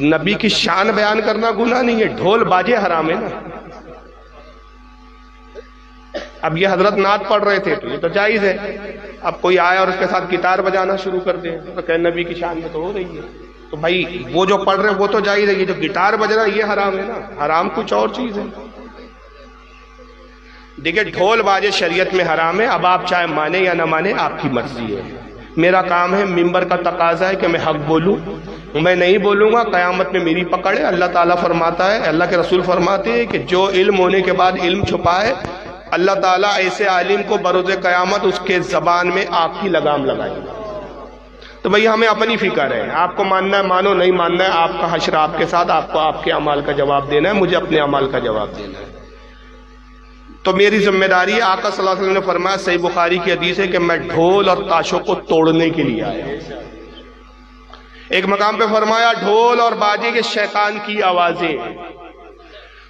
نبی کی شان بیان کرنا گناہ نہیں ہے، ڈھول باجے حرام ہے نا۔ اب یہ حضرت نعت پڑھ رہے تھے تو یہ تو جائز ہے، اب کوئی آیا اور اس کے ساتھ گٹار بجانا شروع کر دے تو کہ نبی کی شان میں تو ہو رہی ہے، تو بھائی وہ جو پڑھ رہے ہیں وہ تو جائز ہے، یہ جو گٹار بج رہا ہے یہ حرام ہے نا، حرام کچھ اور چیز ہے۔ دیکھیں ڈھول باجے شریعت میں حرام ہے، اب آپ چاہے مانے یا نہ مانے آپ کی مرضی ہے، میرا کام ہے ممبر کا تقاضا ہے کہ میں حق بولوں، میں نہیں بولوں گا قیامت میں میری پکڑ ہے۔ اللہ تعالیٰ فرماتا ہے، اللہ کے رسول فرماتے ہیں کہ جو علم ہونے کے بعد علم چھپائے اللہ تعالیٰ ایسے عالم کو بروز قیامت اس کے زبان میں آگ کی لگام لگائے گا۔ تو بھئی ہمیں اپنی فکر ہے، آپ کو ماننا ہے مانو، نہیں ماننا ہے آپ کا حشر آپ کے ساتھ، آپ کو آپ کے اعمال کا جواب دینا ہے، مجھے اپنے اعمال کا جواب دینا ہے۔ تو میری ذمہ داری ہے، آقا صلی اللہ علیہ وسلم نے فرمایا، صحیح بخاری کی حدیث ہے کہ میں ڈھول اور تاشوں کو توڑنے کے لیے آیا۔ ایک مقام پہ فرمایا ڈھول اور باجے کے شیطان کی آوازیں۔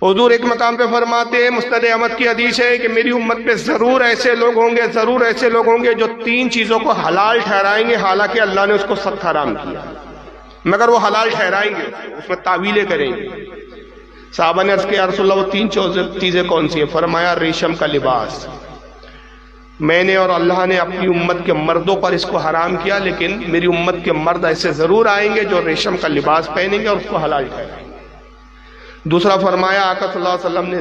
حضور ایک مقام پہ فرماتے ہیں، مسند احمد کی حدیث ہے کہ میری امت پہ ضرور ایسے لوگ ہوں گے، ضرور ایسے لوگ ہوں گے جو تین چیزوں کو حلال ٹھہرائیں گے حالانکہ اللہ نے اس کو سخت حرام کیا، مگر وہ حلال ٹھہرائیں گے، اس میں تعویلیں کریں گے۔ صحابہ نے عرض کیا یا رسول اللہ وہ تین چیزیں کون سی ہیں؟ فرمایا ریشم کا لباس، میں نے اور اللہ نے اپنی امت کے مردوں پر اس کو حرام کیا، لیکن میری امت کے مرد ایسے ضرور آئیں گے جو ریشم کا لباس پہنیں گے اور اس کو حلال ٹھہرائیں گے۔ دوسرا فرمایا آقا صلی اللہ علیہ وسلم نے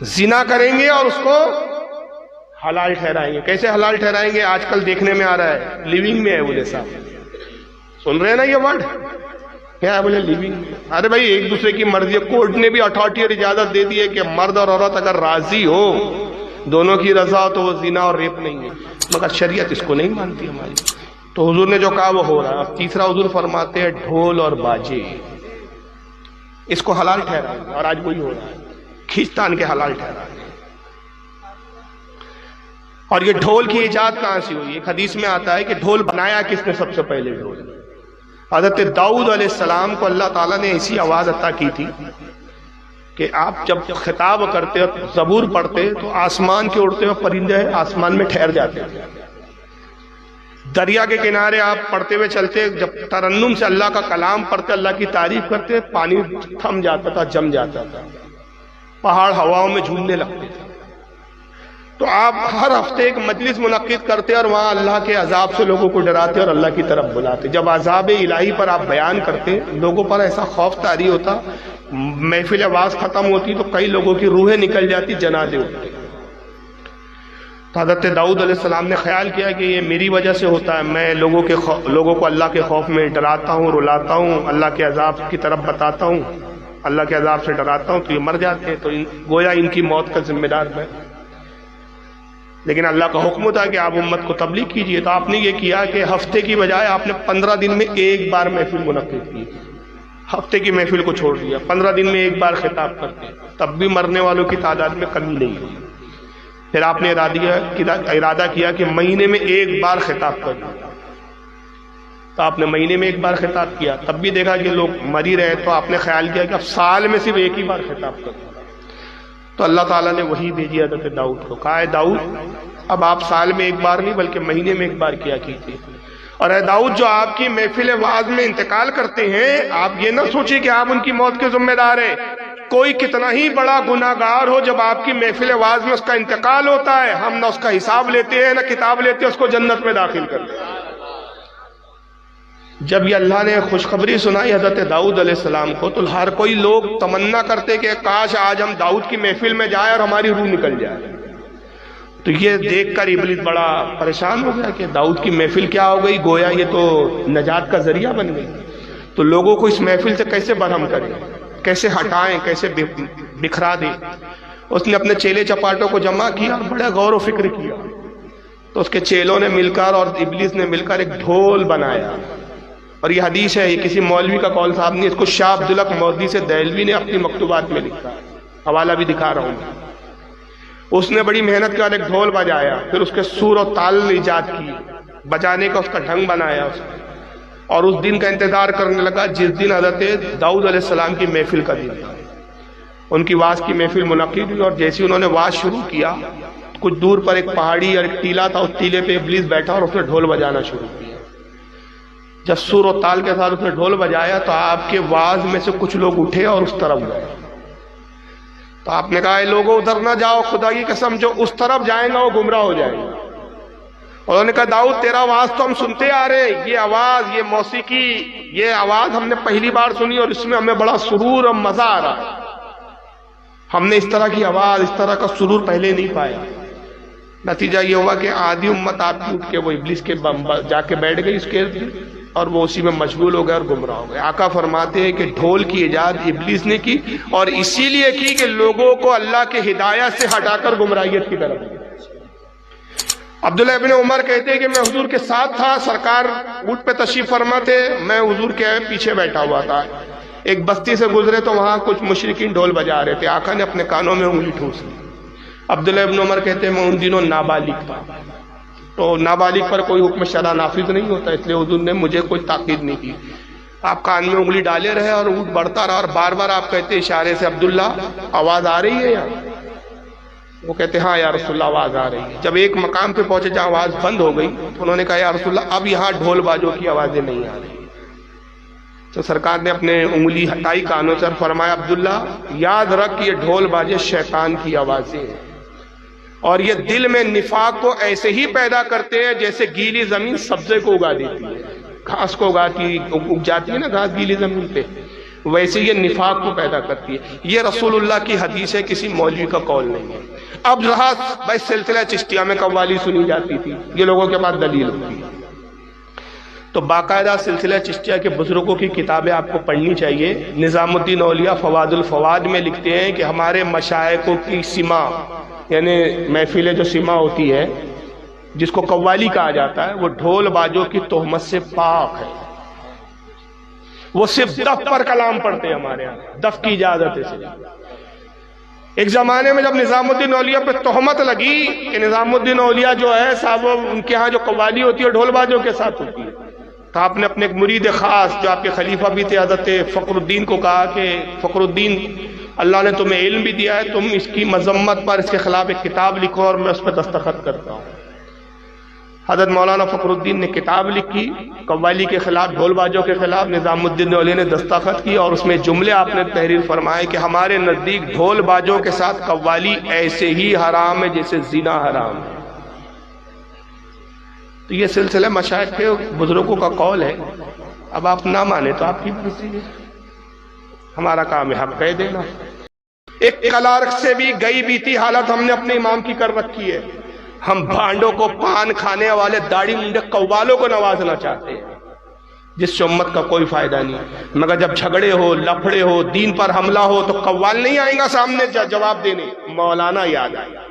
زنا کریں گے اور اس کو حلال ٹھہرائیں گے۔ کیسے حلال ٹھہرائیں گے؟ آج کل دیکھنے میں آ رہا ہے، لیونگ میں ہے، بولے صاحب سن رہے ہیں نا یہ ورڈ کیا ہے؟ بولے لیونگ میں۔ ارے بھائی ایک دوسرے کی مرضی ہے، کورٹ نے بھی اتھارٹی اور اجازت دے دی ہے کہ مرد اور عورت اگر راضی ہو، دونوں کی رضا ہو تو وہ زنا اور ریپ نہیں ہے، مگر شریعت اس کو نہیں مانتی ہماری۔ تو حضور نے جو کہا وہ ہو رہا ہے۔ اب تیسرا حضور فرماتے ہیں ڈھول اور باجے اس کو حلال ٹھہرا، اور آج وہی ہو رہا ہے، کھینچ تان کے حلال ٹھہرا۔ اور یہ ڈھول کی ایجاد کہاں سے ہوئی؟ ایک حدیث میں آتا ہے کہ ڈھول بنایا کس نے سب سے پہلے؟ ڈھول حضرت داؤد علیہ السلام کو اللہ تعالیٰ نے ایسی آواز عطا کی تھی کہ آپ جب خطاب کرتے اور زبور پڑھتے تو آسمان کے اڑتے ہوئے پرندے آسمان میں ٹھہر جاتے تھے، دریا کے کنارے آپ پڑھتے ہوئے چلتے، جب ترنم سے اللہ کا کلام پڑھتے، اللہ کی تعریف کرتے، پانی تھم جاتا تھا، جم جاتا تھا، پہاڑ ہواؤں میں جھولنے لگتے تھے۔ تو آپ ہر ہفتے ایک مجلس منعقد کرتے اور وہاں اللہ کے عذاب سے لوگوں کو ڈراتے اور اللہ کی طرف بلاتے۔ جب عذاب الہی پر آپ بیان کرتے، لوگوں پر ایسا خوف طاری ہوتا، محفل آواز ختم ہوتی تو کئی لوگوں کی روحیں نکل جاتی، جنازے اٹھتے۔ تو حضرت داؤد علیہ السلام نے خیال کیا کہ یہ میری وجہ سے ہوتا ہے، میں لوگوں کو اللہ کے خوف میں ڈراتا ہوں، رلاتا ہوں، اللہ کے عذاب کی طرف بتاتا ہوں، اللہ کے عذاب سے ڈراتا ہوں تو یہ مر جاتے ہیں، تو گویا ان کی موت کا ذمہ دار میں۔ لیکن اللہ کا حکم تھا کہ آپ امت کو تبلیغ کیجئے، تو آپ نے یہ کیا کہ ہفتے کی بجائے آپ نے 15 دن میں ایک بار محفل منعقد کی، ہفتے کی محفل کو چھوڑ دیا، 15 دن میں ایک بار خطاب کرتے، تب بھی مرنے والوں کی تعداد میں کمی نہیں ہوئی۔ پھر آپ نے ارادہ کیا کہ مہینے میں ایک بار خطاب کرنا، تو آپ نے مہینے میں ایک بار خطاب کیا، تب بھی دیکھا کہ لوگ مر ہی رہے، تو آپ نے خیال کیا کہ اب سال میں صرف ایک ہی بار خطاب کرنا۔ تو اللہ تعالیٰ نے وہی بھیجی حضرت داؤد کو، کہا ہے داؤد اب آپ سال میں ایک بار نہیں بلکہ مہینے میں ایک بار کیا کیجیے۔ اور اے داؤد جو آپ کی محفل وعظ میں انتقال کرتے ہیں، آپ یہ نہ سوچیں کہ آپ ان کی موت کے ذمہ دار ہیں۔ کوئی کتنا ہی بڑا گناہ گار ہو، جب آپ کی محفل وعظ میں اس کا انتقال ہوتا ہے، ہم نہ اس کا حساب لیتے ہیں نہ کتاب لیتے ہیں، اس کو جنت میں داخل کرتے ہیں۔ جب یہ اللہ نے خوشخبری سنائی حضرت داؤد علیہ السلام کو، تو ہر کوئی لوگ تمنا کرتے کہ کاش آج ہم داؤد کی محفل میں جائیں اور ہماری روح نکل جائے۔ تو یہ دیکھ کر ابلیس بڑا پریشان ہو گیا کہ داؤد کی محفل کیا ہو گئی، گویا یہ تو نجات کا ذریعہ بن گئی، تو لوگوں کو اس محفل سے کیسے برہم کریں، کیسے ہٹائیں، کیسے بکھرا دیں۔ اس نے اپنے چیلے چپاٹوں کو جمع کیا اور بڑا غور و فکر کیا، تو اس کے چیلوں نے مل کر اور ابلیس نے مل کر ایک ڈھول بنایا۔ اور یہ حدیث ہے، یہ کسی مولوی کا قول صاحب نہیں، اس کو شاہ عبدالحق مودودی سے دہلوی نے اپنی مکتوبات میں لکھا، حوالہ بھی دکھا رہا ہوں۔ اس نے بڑی محنت کے بعد ایک ڈھول بجایا، پھر اس کے سور و تال ایجاد کی، بجانے کا اس کا ڈھنگ بنایا، اور اس دن کا انتظار کرنے لگا جس دن حضرت داؤد علیہ السلام کی محفل کا دن تھا۔ ان کی واز کی محفل منعقد ہوئی، اور جیسے انہوں نے واز شروع کیا، کچھ دور پر ایک پہاڑی اور ایک ٹیلا تھا، اس ٹیلے پہ ابلیس بیٹھا اور اس نے ڈھول بجانا شروع کیا۔ جب سور و تال کے ساتھ اس نے ڈھول بجایا تو آپ کے واعظ میں سے کچھ لوگ اٹھے اور اس طرف گئے. تو آپ نے کہا اے لوگوں ادھر نہ جاؤ، خدا کی قسم جو اس طرف جائیں گا وہ گمراہ ہو جائے گا. اور انہوں نے کہا داؤد تیرا آواز تو ہم سنتے آ رہے ہیں، یہ آواز، یہ موسیقی، یہ آواز ہم نے پہلی بار سنی اور اس میں ہمیں بڑا سرور اور مزہ آ رہا ہے. ہم نے اس طرح کی آواز، اس طرح کا سرور پہلے نہیں پایا. نتیجہ یہ ہوا کہ آدھی امت آپ کی اٹھ کے وہ ابلیس کے جا کے بیٹھ گئی اس کے اور وہ اسی میں مشغول ہو گئے اور گمراہ ہو گئے. آقا فرماتے ہیں کہ ڈھول کی ایجاد ابلیس نے کی اور اسی لیے کی کہ لوگوں کو اللہ کے ہدایت سے ہٹا کر گمراہیت کی طرف. عبداللہ ابن عمر کہتے ہیں کہ میں حضور کے ساتھ تھا، سرکار اونٹ پہ تشریف فرما تھے، میں حضور کے پیچھے بیٹھا ہوا تھا. ایک بستی سے گزرے تو وہاں کچھ مشرکین ڈھول بجا رہے تھے. آقا نے اپنے کانوں میں انگلی ٹھوس لی. عبداللہ ابن عمر کہتے ہیں میں ان دنوں نابالغ تھا، تو نابالغ پر کوئی حکم شرع نافذ نہیں ہوتا، اس لیے حضور نے مجھے کوئی تاکید نہیں کی. آپ کان میں انگلی ڈالے رہے اور اونٹ بڑھتا رہا اور بار بار آپ کہتے اشارے سے عبداللہ آواز آ رہی ہے یہاں؟ وہ کہتے ہاں یا رسول اللہ آواز آ رہی ہے. جب ایک مقام پہ پہنچے جہاں آواز بند ہو گئی تو انہوں نے کہا یا رسول اللہ اب یہاں ڈھول باجوں کی آوازیں نہیں آ رہی. تو سرکار نے اپنے انگلی ہٹائی کانوں سے اور فرمایا عبداللہ یاد رکھ یہ ڈھول باجے شیطان کی آوازیں ہیں اور یہ دل میں نفاق کو ایسے ہی پیدا کرتے ہیں جیسے گیلی زمین سبزے کو اگا دیتی ہے، گھاس کو اگ جاتی ہے نا گھاس گیلی زمین پہ، ویسے یہ نفاق کو پیدا کرتی ہے. یہ رسول اللہ کی حدیث ہے، کسی مولوی کا قول نہیں ہے. اب رہا بھائی سلسلہ چشتیہ میں قوالی سنی جاتی تھی، یہ لوگوں کے پاس دلیل ہوتی ہے، تو باقاعدہ سلسلہ چشتیہ کے بزرگوں کی کتابیں آپ کو پڑھنی چاہیے. نظام الدین اولیاء فواد الفواد میں لکھتے ہیں کہ ہمارے مشائخوں کی سما، یعنی محفل جو سما ہوتی ہے جس کو قوالی کہا جاتا ہے، وہ ڈھول باجوں کی تہمت سے پاک ہے. وہ صرف دف پر کلام پڑھتے ہیں ہمارے یہاں، دف کی اجازت ہے. ایک زمانے میں جب نظام الدین اولیاء پہ تہمت لگی کہ نظام الدین اولیاء جو ہے صاحب ان کے ہاں جو قوالی ہوتی ہے ڈھول باجوں کے ساتھ ہوتی ہے، تو آپ نے اپنے ایک مرید خاص جو آپ کے خلیفہ بھی تھے حضرت فخر الدین کو کہا کہ فخر الدین اللہ نے تمہیں علم بھی دیا ہے، تم اس کی مذمت پر اس کے خلاف ایک کتاب لکھو اور میں اس پہ دستخط کرتا ہوں. حضرت مولانا فخر الدین نے کتاب لکھی قوالی کے خلاف، ڈھول باجوں کے خلاف. نظام الدین اولیاء نے دستخط کی اور اس میں جملے آپ نے تحریر فرمائے کہ ہمارے نزدیک ڈھول باجوں کے ساتھ قوالی ایسے ہی حرام ہے جیسے زنا حرام ہے. تو یہ سلسلہ مشائخ کے بزرگوں کا قول ہے. اب آپ نہ مانے تو آپ کی مرضی ہے، ہمارا کام ہے حق کہہ دینا. ایک کلارک سے بھی گئی بیتی حالت ہم نے اپنے امام کی کر رکھی ہے. ہم بھانڈوں کو پان کھانے والے داڑھی منڈے قوالوں کو نوازنا چاہتے ہیں جس سے امت کا کوئی فائدہ نہیں، مگر جب جھگڑے ہو، لفڑے ہو، دین پر حملہ ہو تو قوال نہیں آئیں گا سامنے جواب دینے، مولانا یاد آئے گا.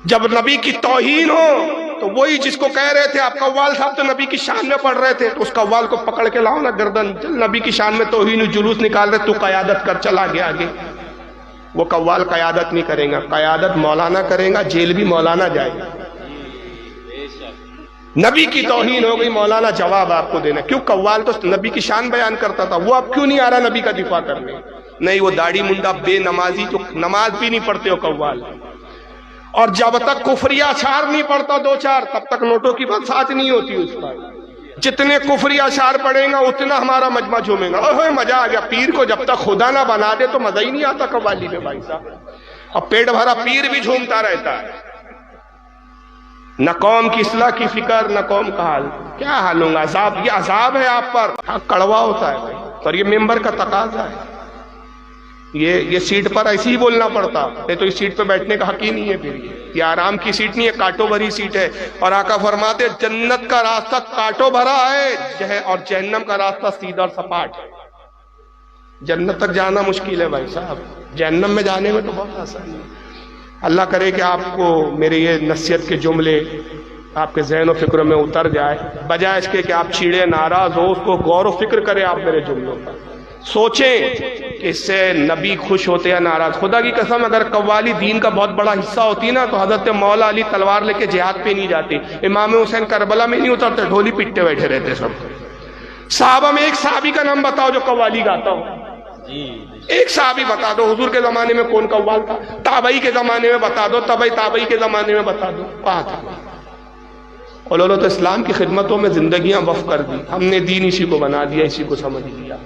جب نبی کی توہین ہو تو وہی جس کو کہہ رہے تھے آپ قوال صاحب تو نبی کی شان میں پڑھ رہے تھے، تو اس قوال کو پکڑ کے لاؤ نا گردن، نبی کی شان میں توہین جلوس نکال رہے تو قیادت کر چلا گیا آگے. وہ قوال قیادت نہیں کریں گا، قیادت مولانا کریں گا، جیل بھی مولانا جائے گا. نبی کی توہین ہو گئی، مولانا جواب آپ کو دینا. کیوں؟ قوال تو نبی کی شان بیان کرتا تھا، وہ اب کیوں نہیں آ رہا نبی کا دفاع کرنے؟ نہیں، وہ داڑھی منڈا بے نمازی جو نماز بھی نہیں پڑھتے ہو قوال. اور جب تک کفری اشعار نہیں پڑھتا دو چار تب تک نوٹوں کی بات ساتھ نہیں ہوتی اس پر. جتنے کفری اشعار پڑھیں گا اتنا ہمارا مجمع جھومے گا. اوہ مزہ آ گیا. پیر کو جب تک خدا نہ بنا دے تو مزہ ہی نہیں آتا قوالی میں بھائی صاحب. اور پیٹ بھرا پیر بھی جھومتا رہتا ہے. نہ قوم کی اصلاح کی فکر، نہ قوم کا حال. کیا حال ہوں گا؟ عذاب، یہ عذاب ہے آپ پر. ہاں کڑوا ہوتا ہے بھائی، اور یہ ممبر کا تقاضا ہے. یہ سیٹ پر ایسے ہی بولنا پڑتا ہے، تو اس سیٹ پہ بیٹھنے کا حق ہی نہیں ہے. پھر یہ آرام کی سیٹ نہیں ہے، کانٹوں بھری سیٹ ہے. اور آقا فرماتے جنت کا راستہ کانٹوں بھرا ہے اور جہنم کا راستہ سیدھا اور سپاٹ ہے. جنت تک جانا مشکل ہے بھائی صاحب، جہنم میں جانے میں تو بہت آسان ہے. اللہ کرے کہ آپ کو میرے یہ نصیحت کے جملے آپ کے ذہن و فکر میں اتر جائے، بجائے اس کے کہ آپ چیڑے ناراض ہو، اس کو غور و فکر کریں آپ میرے جملوں پر. سوچیں کہ اس سے نبی خوش ہوتے یا ناراض. خدا کی قسم اگر قوالی دین کا بہت بڑا حصہ ہوتی نا تو حضرت مولا علی تلوار لے کے جہاد پہ نہیں جاتے، امام حسین کربلا میں نہیں اترتے، ڈھولی پیٹتے بیٹھے رہتے سب. صحابہ میں ایک صحابی کا نام بتاؤ جو قوالی گاتا ہو. ایک صحابی بتا دو. حضور کے زمانے میں کون قوال تھا؟ تابعی کے زمانے میں بتا دو، تابعی کے زمانے میں بتا دو. اور لولو تو اسلام کی خدمتوں میں زندگیاں وقف کر دی، ہم نے دین اسی کو بنا دیا، اسی کو سمجھ لیا۔